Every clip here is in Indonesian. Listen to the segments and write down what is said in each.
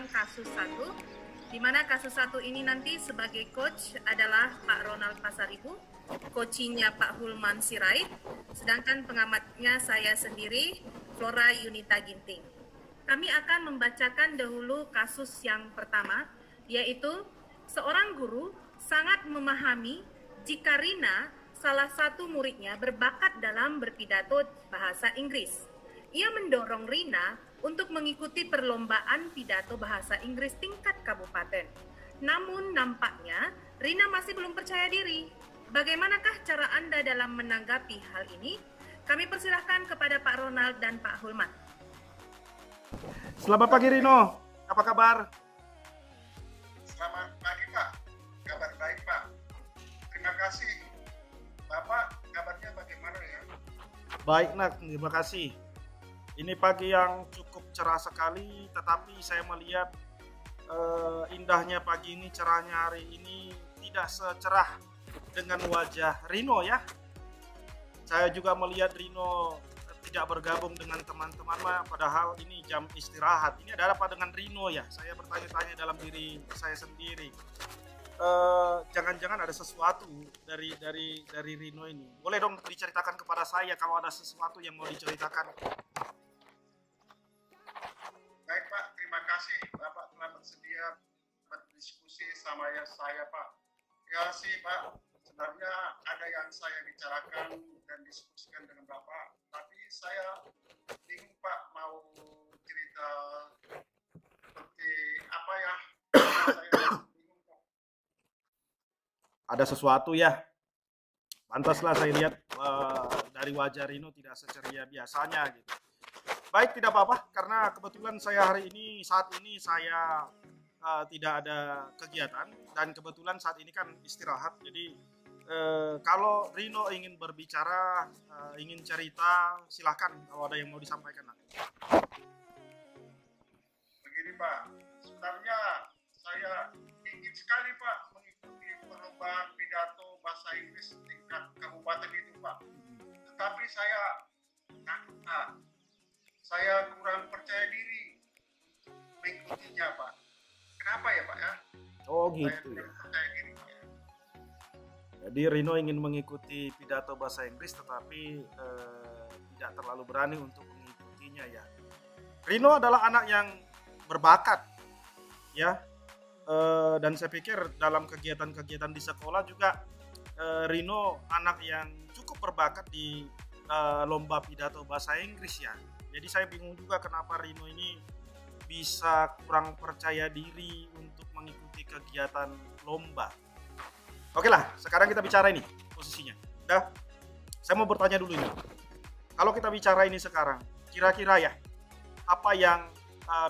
tentang kasus 1, di mana kasus 1 ini nanti sebagai coach adalah Pak Ronald Pasaribu, coachingnya Pak Hulman Sirait, sedangkan pengamatnya saya sendiri, Flora Yunita Ginting. Kami akan membacakan dahulu kasus yang pertama, yaitu seorang guru sangat memahami jika Rina, salah satu muridnya, berbakat dalam berpidato bahasa Inggris. Ia mendorong Rina untuk mengikuti perlombaan pidato bahasa Inggris tingkat kabupaten. Namun nampaknya Rina masih belum percaya diri. Bagaimanakah cara Anda dalam menanggapi hal ini? Kami persilahkan kepada Pak Ronald dan Pak Hulman. Selamat pagi Rino, apa kabar? Selamat pagi Pak, kabar baik Pak. Terima kasih. Bapak, kabarnya bagaimana ya? Baik nak, terima kasih. Ini pagi yang cukup cerah sekali, tetapi saya melihat indahnya pagi ini, cerahnya hari ini tidak secerah dengan wajah Rino ya. Saya juga melihat Rino tidak bergabung dengan teman-teman, padahal ini jam istirahat. Ini ada apa dengan Rino ya? Saya bertanya-tanya dalam diri saya sendiri. Jangan-jangan ada sesuatu dari Rino ini. Boleh dong diceritakan kepada saya kalau ada sesuatu yang mau diceritakan. Baik Pak, terima kasih Bapak telah bersedia berdiskusi sama saya Pak. Ya sih Pak, sebenarnya ada yang saya bicarakan dan diskusikan dengan Bapak, tapi saya bingung Pak mau cerita seperti apa ya. Saya bingung Pak. Ada sesuatu ya. Pantaslah saya lihat dari wajah Rino tidak seceria biasanya gitu. Baik, tidak apa-apa karena kebetulan saya saat ini saya tidak ada kegiatan dan kebetulan saat ini kan istirahat. Jadi kalau Rino ingin berbicara, ingin cerita, silahkan kalau ada yang mau disampaikan. Begini Pak, sebenarnya saya ingin sekali Pak mengikuti perlombaan pidato bahasa Inggris tingkat kabupaten itu Pak. Tetapi saya takut Pak. Saya kurang percaya diri mengikutinya Pak. Kenapa ya Pak ya? Oh Saya gitu ya. kurang percaya diri Pak. Jadi Rino ingin mengikuti pidato bahasa Inggris tetapi tidak terlalu berani untuk mengikutinya ya. Rino adalah anak yang berbakat ya, dan saya pikir dalam kegiatan-kegiatan di sekolah juga Rino anak yang cukup berbakat di lomba pidato bahasa Inggris ya. Jadi saya bingung juga kenapa Rino ini bisa kurang percaya diri untuk mengikuti kegiatan lomba. Oke lah, sekarang kita bicara ini posisinya. Udah, saya mau bertanya dulu ini. Kalau kita bicara ini sekarang, kira-kira ya, apa yang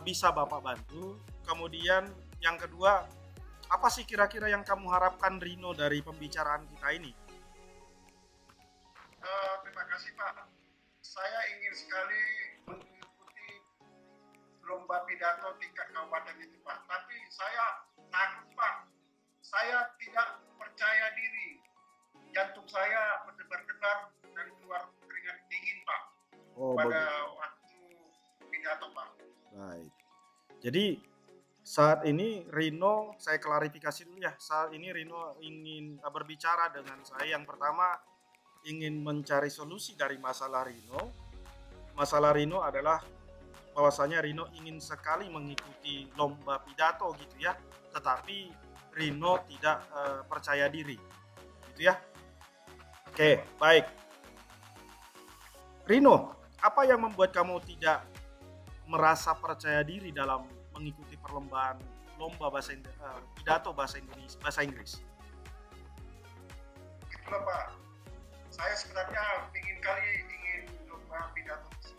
bisa Bapak bantu? Kemudian yang kedua, apa sih kira-kira yang kamu harapkan Rino dari pembicaraan kita ini? Terima kasih Pak. Saya ingin sekali mengikuti lomba pidato tingkat kabupaten itu Pak. Tapi saya takut Pak. Saya tidak percaya diri. Jantung saya berdebar-debar dan keluar keringat dingin Pak. Pada waktu pidato Pak. Baik. Jadi saat ini Rino, saya klarifikasi dulu ya. Saat ini Rino ingin berbicara dengan saya. Yang pertama ingin mencari solusi dari masalah Rino. Masalah Rino adalah bahwasanya Rino ingin sekali mengikuti lomba pidato gitu ya. Tetapi Rino tidak percaya diri. Gitu ya. Oke, baik. Rino, apa yang membuat kamu tidak merasa percaya diri dalam mengikuti perlombaan lomba pidato bahasa Inggris? Itulah Pak. Saya sebenarnya ingin lomba pidato tersebut.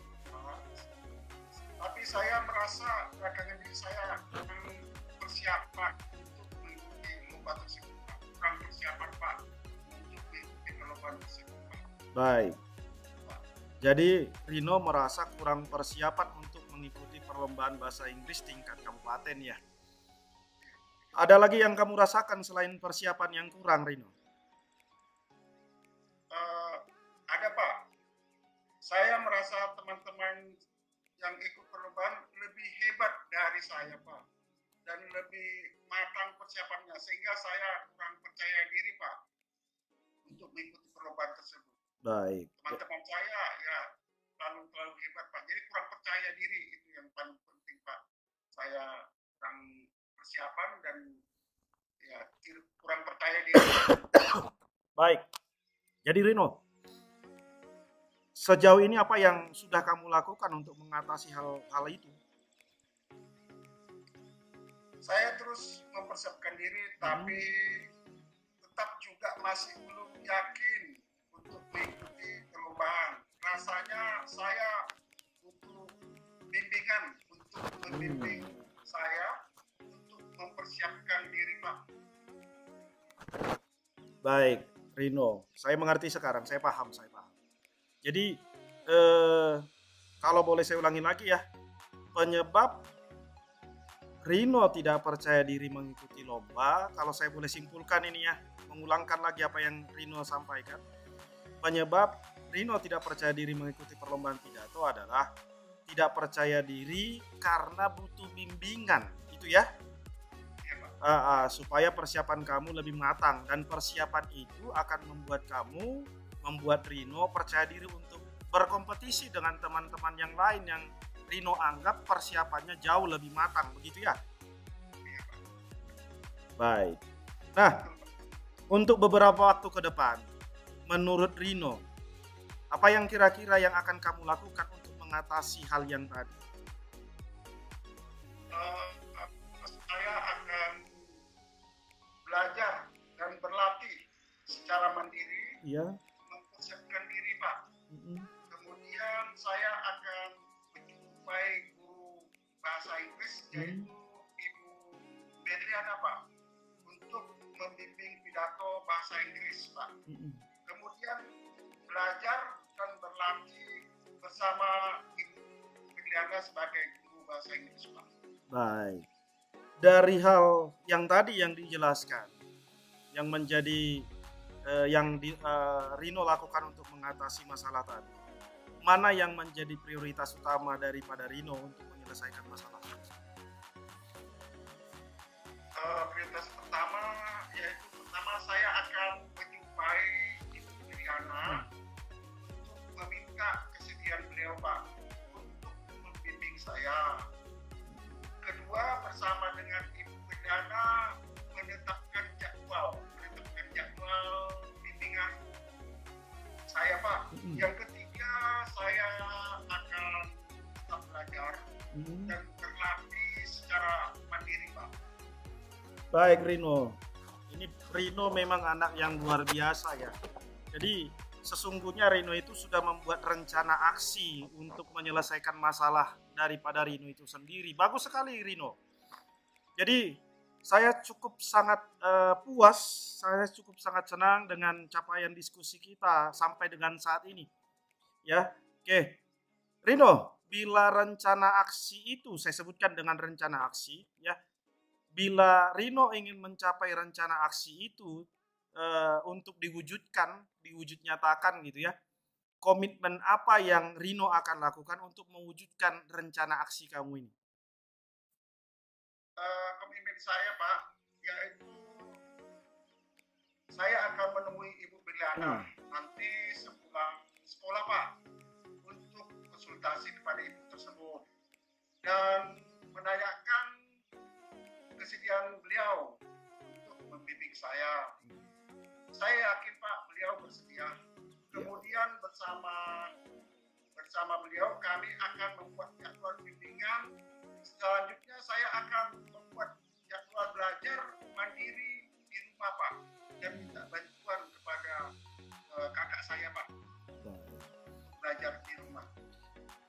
Tapi saya merasa belakangan ini saya kurang persiapan untuk mengikuti lomba tersebut. Kurang persiapan Pak untuk mengikuti perlombaan tersebut Pak. Baik. Jadi Rino merasa kurang persiapan untuk mengikuti perlombaan bahasa Inggris tingkat kabupaten ya. Ada lagi yang kamu rasakan selain persiapan yang kurang, Rino? Ada Pak. Saya merasa teman-teman yang ikut perlombaan lebih hebat dari saya Pak. dan lebih matang persiapannya, sehingga saya kurang percaya diri Pak untuk mengikuti perlombaan tersebut. Baik. Teman-teman saya ya terlalu hebat Pak, jadi kurang percaya diri, itu yang paling penting Pak. Saya kurang persiapan dan ya kurang percaya diri. Baik. Jadi Rino, sejauh ini apa yang sudah kamu lakukan untuk mengatasi hal itu? Saya terus mempersiapkan diri, tapi tetap juga masih belum yakin untuk mengikuti perlombaan. Rasanya saya butuh bimbingan untuk membimbing saya untuk mempersiapkan diri Pak. Baik, Rino, saya mengerti sekarang, saya paham. Jadi kalau boleh saya ulangi lagi ya, penyebab Rino tidak percaya diri mengikuti lomba, kalau saya boleh simpulkan ini ya, mengulangkan lagi apa yang Rino sampaikan. Penyebab Rino tidak percaya diri mengikuti perlombaan pidato adalah tidak percaya diri karena butuh bimbingan, itu ya. Supaya persiapan kamu lebih matang, dan persiapan itu akan membuat Rino percaya diri untuk berkompetisi dengan teman-teman yang lain yang Rino anggap persiapannya jauh lebih matang, begitu ya? Baik. Nah, untuk beberapa waktu ke depan, menurut Rino, apa yang kira-kira yang akan kamu lakukan untuk mengatasi hal yang tadi? Saya akan belajar dan berlatih secara mandiri, mempersiapkan diri Pak. Kemudian saya akan menjumpai guru bahasa Inggris, yaitu Ibu Berliana Pak, untuk membimbing pidato bahasa Inggris Pak. Kemudian belajar dan berlatih bersama Ibu Berliana sebagai guru bahasa Inggris Pak. Baik. Dari hal yang tadi yang dijelaskan, yang menjadi Rino lakukan untuk mengatasi masalah tadi, mana yang menjadi prioritas utama daripada Rino untuk menyelesaikan masalah? Prioritas pertama yaitu saya akan menjumpai Ibu Berliana untuk meminta kesediaan beliau Pak untuk membimbing saya. Kedua, bersama dengan Ibu Berliana menetapkan jadwal bimbingan saya Pak. Yang ketiga, saya akan tetap belajar dan berlatih secara mandiri Pak. Baik Rino, ini Rino memang anak yang luar biasa ya. Jadi sesungguhnya Rino itu sudah membuat rencana aksi untuk menyelesaikan masalah daripada Rino itu sendiri. Bagus sekali Rino. Jadi saya cukup sangat puas, saya cukup sangat senang dengan capaian diskusi kita sampai dengan saat ini. Ya, oke. Rino, bila rencana aksi itu, saya sebutkan dengan rencana aksi, ya. Bila Rino ingin mencapai rencana aksi itu untuk diwujud nyatakan gitu ya, komitmen apa yang Rino akan lakukan untuk mewujudkan rencana aksi kamu ini? Komitmen saya Pak, yaitu saya akan menemui Ibu Berliana nanti sepulang sekolah Pak, untuk konsultasi kepada ibu tersebut dan menanyakan kesediaan beliau untuk membimbing saya. Saya yakin Pak beliau bersedia. Kemudian bersama beliau kami akan membuat jadwal bimbingan. Selanjutnya saya akan membuat jadwal belajar mandiri di rumah Pak, dan minta bantuan kepada kakak saya Pak belajar di rumah.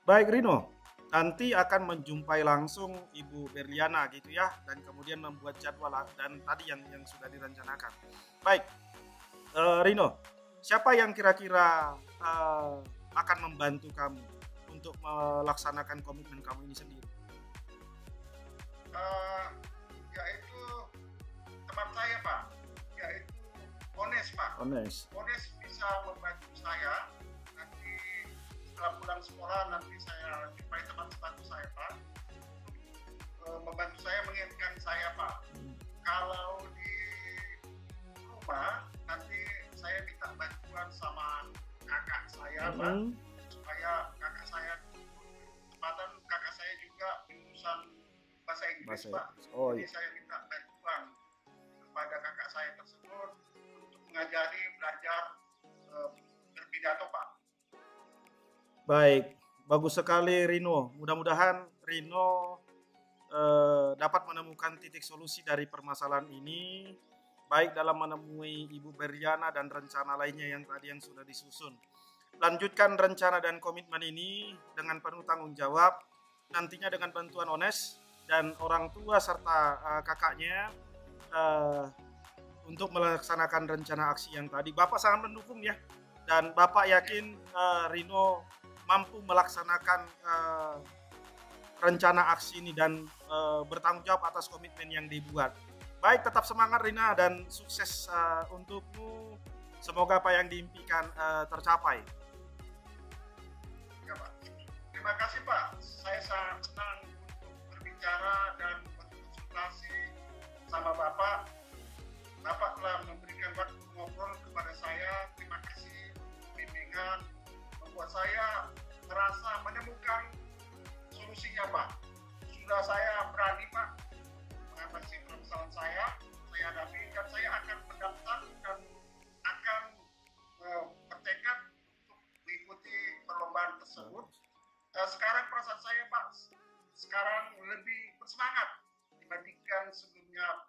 Baik Rino, nanti akan menjumpai langsung Ibu Berliana gitu ya, dan kemudian membuat jadwal dan tadi yang sudah direncanakan. Baik, Rino, siapa yang kira-kira akan membantu kamu untuk melaksanakan komitmen kamu ini sendiri? Yaitu teman saya Pak, yaitu Ones Pak. Ones bisa membantu saya. Nanti setelah pulang sekolah nanti saya jumpai teman-teman saya Pak, membantu saya mengingatkan saya saya Pak, supaya kakak saya kesempatan kakak saya juga lulusan bahasa Inggris Pak. Oh, Jadi saya minta bantuan kepada kakak saya tersebut untuk mengajari belajar berpidato Pak. Baik, bagus sekali Rino. Mudah-mudahan Rino dapat menemukan titik solusi dari permasalahan ini, baik dalam menemui Ibu Beriana dan rencana lainnya yang tadi yang sudah disusun. Lanjutkan rencana dan komitmen ini dengan penuh tanggung jawab, nantinya dengan bantuan Ones dan orang tua serta kakaknya untuk melaksanakan rencana aksi yang tadi. Bapak sangat mendukung ya, dan Bapak yakin Rino mampu melaksanakan rencana aksi ini dan bertanggung jawab atas komitmen yang dibuat. Baik, tetap semangat Rina dan sukses untukmu. Semoga apa yang diimpikan tercapai. Ya Pak. Terima kasih Pak. Saya sangat senang untuk berbicara dan berkonsultasi sama Bapak. Bapak telah memberikan waktu ngobrol kepada saya. Terima kasih bimbingan, membuat saya merasa menemukan solusinya Pak. Sudah saya berani Pak mengatasi permasalahan saya hadapi, dan saya akan mendaftar dan akan bertekad untuk mengikuti perlombaan tersebut. Sekarang perasaan saya Pak, sekarang lebih bersemangat dibandingkan sebelumnya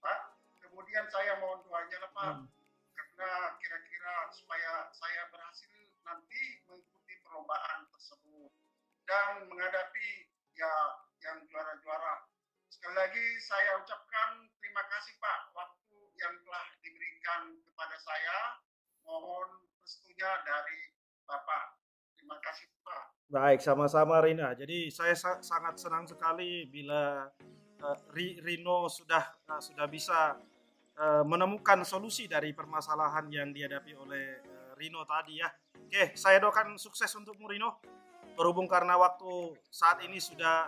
Pak. Kemudian saya mohon doanya lah Pak, karena kira-kira supaya saya berhasil nanti mengikuti perlombaan tersebut dan menghadapi ya yang juara-juara. Sekali lagi saya ucapkan terima kasih Pak, waktu yang telah diberikan kepada saya. Mohon restunya dari Bapak. Terima kasih Pak. Baik, sama-sama Rina. Jadi saya sangat senang sekali bila Rino sudah bisa menemukan solusi dari permasalahan yang dihadapi oleh Rino tadi ya. Oke, saya doakan sukses untukmu Rino. Berhubung karena waktu saat ini sudah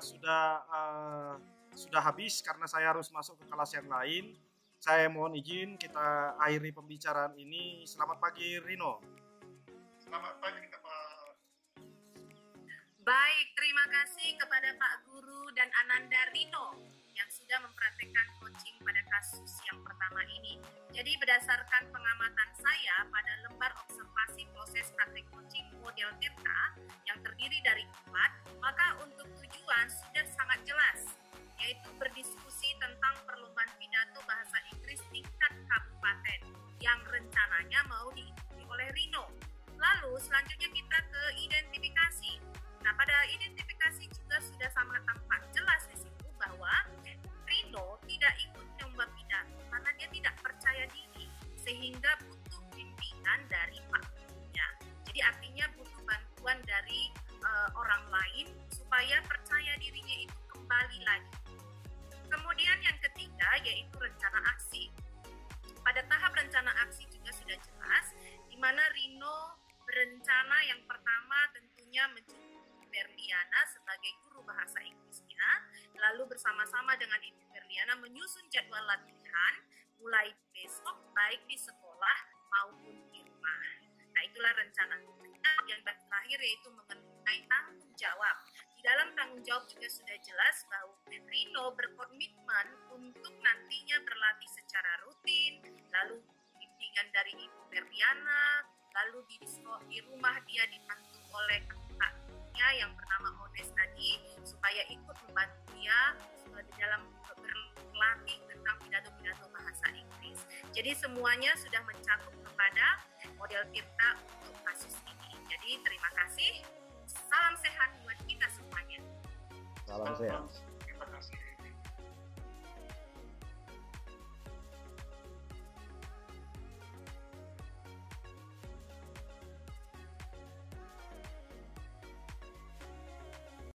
habis karena saya harus masuk ke kelas yang lain. Saya mohon izin kita akhiri pembicaraan ini. Selamat pagi Rino. Selamat pagi Pak. Baik, terima kasih kepada Pak Guru dan Ananda Rino yang sudah mempraktekkan coaching pada kasus yang pertama ini. Jadi berdasarkan pengamatan saya pada lembar observasi proses praktek coaching model Tirta yang terdiri dari 4, maka untuk tujuan sudah sangat jelas, yaitu berdiskusi tentang perlombaan pidato bahasa Inggris tingkat kabupaten yang rencananya mau diikuti oleh Rino. Lalu selanjutnya kita ke identifikasi. Nah, pada identifikasi juga sudah sangat tampak jelas di situ bahwa Rino tidak ikut lomba pidato karena dia tidak percaya diri, sehingga butuh bimbingan dari Pak Gurunya. Jadi artinya butuh bantuan dari orang lain supaya percaya dirinya itu kembali lagi. Kemudian yang ketiga yaitu rencana aksi. Pada tahap rencana aksi juga sudah jelas, di mana Rino berencana yang pertama tentunya menjadi Berliana sebagai guru bahasa Inggrisnya, lalu bersama-sama dengan Ibu Berliana menyusun jadwal latihan mulai besok baik di sekolah maupun di rumah. Nah, itulah rencana. Yang terakhir yaitu mengenai tanggung jawab. Di dalam tanggung jawab juga sudah jelas bahwa Rino berkomitmen untuk nantinya berlatih secara rutin, lalu bimbingan dari Ibu Berliana, lalu di rumah dia dibantu oleh kakaknya yang bernama Ones tadi supaya ikut membantu dia di dalam berlatih tentang pidato-pidato bahasa Inggris. Jadi semuanya sudah mencakup kepada model Tirta untuk kasus ini. Jadi terima kasih. Salam sehat buat kita semuanya. Salam sehat.